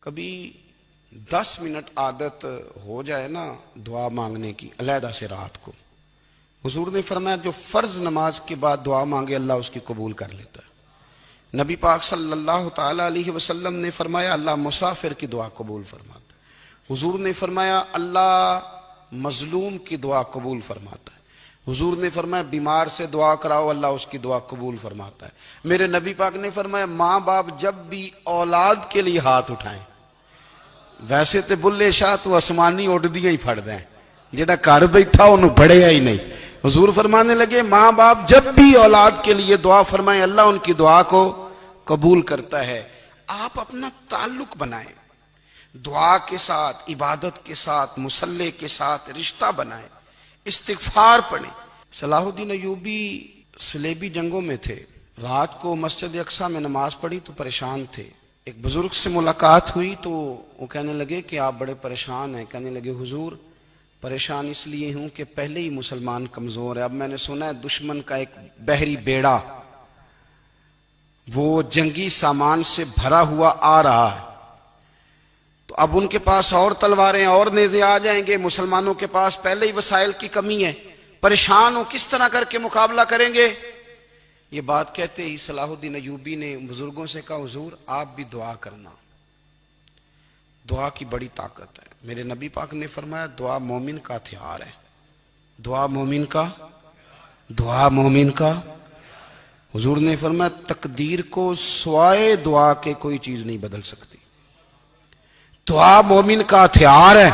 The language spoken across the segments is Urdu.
کبھی 10 منٹ عادت ہو جائے نا دعا مانگنے کی علیحدہ سے رات کو، حضور نے فرمایا جو فرض نماز کے بعد دعا مانگے اللہ اس کی قبول کر لیتا ہے۔ نبی پاک صلی اللہ تعالی علیہ وسلم نے فرمایا اللہ مسافر کی دعا قبول فرماتا ہے۔ حضور نے فرمایا اللہ مظلوم کی دعا قبول فرماتا ہے۔ حضور نے فرمایا بیمار سے دعا کراؤ اللہ اس کی دعا قبول فرماتا ہے۔ میرے نبی پاک نے فرمایا ماں باپ جب بھی اولاد کے لیے ہاتھ اٹھائیں، ویسے تے بلے شاہ تو آسمانی اڈدیاں ہی پھڑ دیں، جڑا گھر بیٹھا انہوں بڑھیا ہی نہیں۔ حضور فرمانے لگے ماں باپ جب بھی اولاد کے لیے دعا فرمائیں اللہ ان کی دعا کو قبول کرتا ہے۔ آپ اپنا تعلق بنائیں، دعا کے ساتھ، عبادت کے ساتھ، مصلی کے ساتھ رشتہ بنائیں، استغفار پڑھیں۔ صلاح الدین ایوبی صلیبی جنگوں میں تھے، رات کو مسجد اقصی میں نماز پڑھی تو پریشان تھے۔ ایک بزرگ سے ملاقات ہوئی تو وہ کہنے لگے کہ آپ بڑے پریشان ہیں۔ کہنے لگے حضور پریشان اس لیے ہوں کہ پہلے ہی مسلمان کمزور ہے، اب میں نے سنا ہے دشمن کا ایک بحری بیڑا وہ جنگی سامان سے بھرا ہوا آ رہا ہے، تو اب ان کے پاس اور تلواریں اور نیزے آ جائیں گے، مسلمانوں کے پاس پہلے ہی وسائل کی کمی ہے، پریشان ہو کس طرح کر کے مقابلہ کریں گے۔ یہ بات کہتے ہی صلاح الدین ایوبی نے بزرگوں سے کہا حضور آپ بھی دعا کرنا، دعا کی بڑی طاقت ہے۔ میرے نبی پاک نے فرمایا دعا مومن کا ہتھیار ہے، دعا مومن کا، دعا مومن کا۔ حضور نے فرمایا تقدیر کو سوائے دعا کے کوئی چیز نہیں بدل سکتی، دعا مومن کا ہتھیار ہے،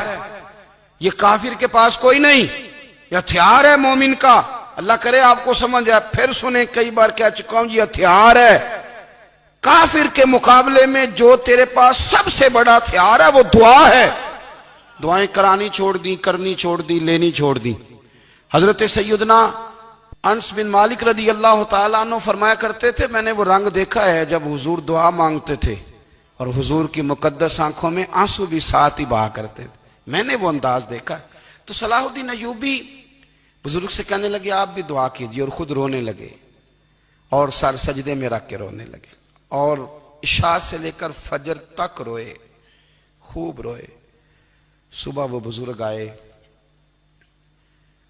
یہ کافر کے پاس کوئی نہیں، یہ ہتھیار ہے مومن کا۔ اللہ کرے آپ کو سمجھ آئے، پھر سنیں، کئی بار کہہ چکا ہوں یہ ہتھیار ہے۔ کافر کے مقابلے میں جو تیرے پاس سب سے بڑا ہتھیار ہے وہ دعا ہے۔ دعائیں کرانی چھوڑ دی، کرنی چھوڑ دی، لینی چھوڑ دی۔ حضرت سیدنا انس بن مالک رضی اللہ تعالیٰ عنہ فرمایا کرتے تھے میں نے وہ رنگ دیکھا ہے جب حضور دعا مانگتے تھے اور حضور کی مقدس آنکھوں میں آنسو بھی ساتھ ہی بہا کرتے تھے، میں نے وہ انداز دیکھا ہے۔ تو صلاح الدین ایوبی بزرگ سے کہنے لگے آپ بھی دعا کیجئے، اور خود رونے لگے اور سر سجدے میں رکھ کے رونے لگے، اور عشاء سے لے کر فجر تک روئے، خوب روئے۔ صبح وہ بزرگ آئے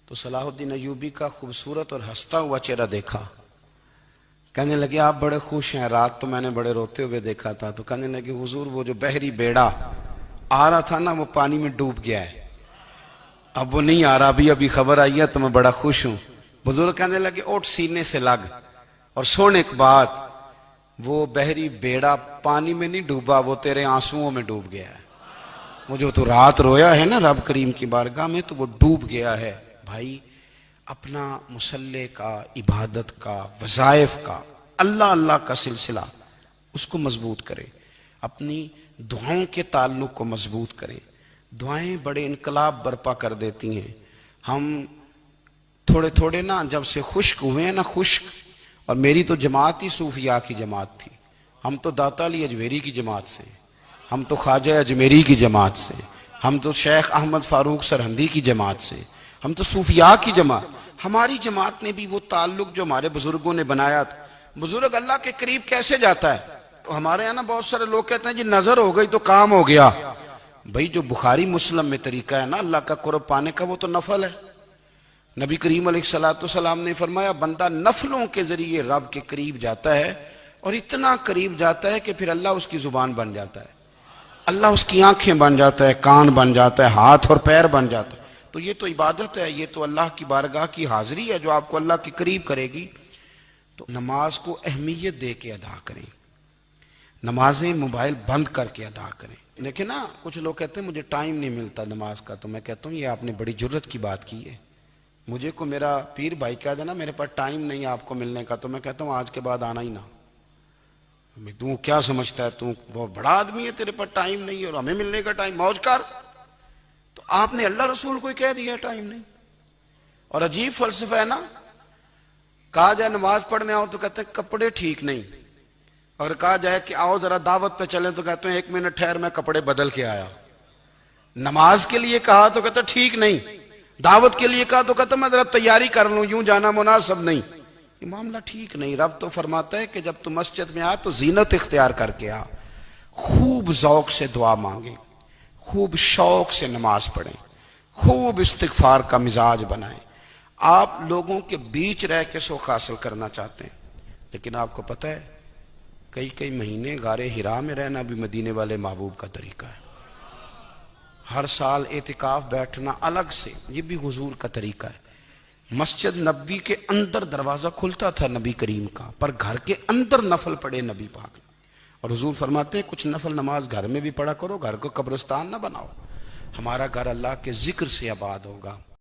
تو صلاح الدین ایوبی کا خوبصورت اور ہنستا ہوا چہرہ دیکھا، کہنے لگے آپ بڑے خوش ہیں، رات تو میں نے بڑے روتے ہوئے دیکھا تھا۔ تو کہنے لگے حضور وہ جو بحری بیڑا آ رہا تھا نا وہ پانی میں ڈوب گیا ہے، اب وہ نہیں آ رہا، ابھی خبر آئی ہے تو میں بڑا خوش ہوں۔ بزرگ کہنے لگے اٹھ سینے سے لگ، اور سن ایک بات، وہ بحری بیڑا پانی میں نہیں ڈوبا، وہ تیرے آنسوؤں میں ڈوب گیا ہے۔ وہ جو تو رات رویا ہے نا رب کریم کی بارگاہ میں تو وہ ڈوب گیا ہے۔ بھائی اپنا مصلی کا، عبادت کا، وظائف کا، اللہ اللہ کا سلسلہ اس کو مضبوط کرے، اپنی دعاؤں کے تعلق کو مضبوط کرے۔ دعائیں بڑے انقلاب برپا کر دیتی ہیں۔ ہم تھوڑے تھوڑے نا جب سے خشک ہوئے ہیں نا، خشک، اور میری تو جماعت ہی صوفیاء کی جماعت تھی، ہم تو داتا علی اجمیری کی جماعت سے، ہم تو خواجہ اجمیری کی جماعت سے، ہم تو شیخ احمد فاروق سرہندی کی جماعت سے، ہم تو صوفیاء کی جماعت۔ ہماری جماعت نے بھی وہ تعلق جو ہمارے بزرگوں نے بنایا تھا۔ بزرگ اللہ کے قریب کیسے جاتا ہے؟ تو ہمارے یہاں نا بہت سارے لوگ کہتے ہیں جی نظر ہو گئی تو کام ہو گیا۔ بھئی جو بخاری مسلم میں طریقہ ہے نا اللہ کا قرب پانے کا وہ تو نفل ہے۔ نبی کریم علیہ السلام نے فرمایا بندہ نفلوں کے ذریعے رب کے قریب جاتا ہے، اور اتنا قریب جاتا ہے کہ پھر اللہ اس کی زبان بن جاتا ہے، اللہ اس کی آنکھیں بن جاتا ہے، کان بن جاتا ہے، ہاتھ اور پیر بن جاتا ہے۔ تو یہ تو عبادت ہے، یہ تو اللہ کی بارگاہ کی حاضری ہے جو آپ کو اللہ کے قریب کرے گی۔ تو نماز کو اہمیت دے کے ادا کریں، نمازیں موبائل بند کر کے ادا کریں۔ لیکن نا کچھ لوگ کہتے ہیں مجھے ٹائم نہیں ملتا نماز کا، تو میں کہتا ہوں یہ آپ نے بڑی جرت کی بات کی ہے۔ مجھے کو میرا پیر بھائی کہہ دینا میرے پاس ٹائم نہیں آپ کو ملنے کا، تو میں کہتا ہوں آج کے بعد آنا ہی نہ۔ تو کیا سمجھتا ہے تو بہت بڑا آدمی ہے، تیرے پاس ٹائم نہیں ہے اور ہمیں ملنے کا ٹائم، موج کر۔ تو آپ نے اللہ رسول کو کہہ دیا ٹائم نہیں۔ اور عجیب فلسفہ ہے نا، کہا جائے نماز پڑھنے آؤ تو کہتے ہیں کپڑے ٹھیک نہیں، اور کہا جائے کہ آؤ ذرا دعوت پہ چلیں تو کہتے ہیں 1 منٹ ٹھہر میں کپڑے بدل کے آیا۔ نماز کے لیے کہا تو کہتے ہیں ٹھیک نہیں، دعوت کے لیے کہا تو کہتے ہیں میں ذرا تیاری کر لوں، یوں جانا مناسب نہیں۔ یہ معاملہ ٹھیک نہیں۔ رب تو فرماتا ہے کہ جب تم مسجد میں آ تو زینت اختیار کر کے آ، خوب ذوق سے دعا مانگیں، خوب شوق سے نماز پڑھیں، خوب استغفار کا مزاج بنائیں۔ آپ لوگوں کے بیچ رہ کے سوکھ حاصل کرنا چاہتے ہیں، لیکن آپ کو پتہ ہے کئی مہینے غار حرا میں رہنا بھی مدینے والے محبوب کا طریقہ ہے۔ ہر سال اعتکاف بیٹھنا الگ سے، یہ بھی حضور کا طریقہ ہے۔ مسجد نبی کے اندر دروازہ کھلتا تھا نبی کریم کا، پر گھر کے اندر نفل پڑے نبی پاک، اور حضور فرماتے ہیں کچھ نفل نماز گھر میں بھی پڑھا کرو، گھر کو قبرستان نہ بناؤ، ہمارا گھر اللہ کے ذکر سے آباد ہوگا۔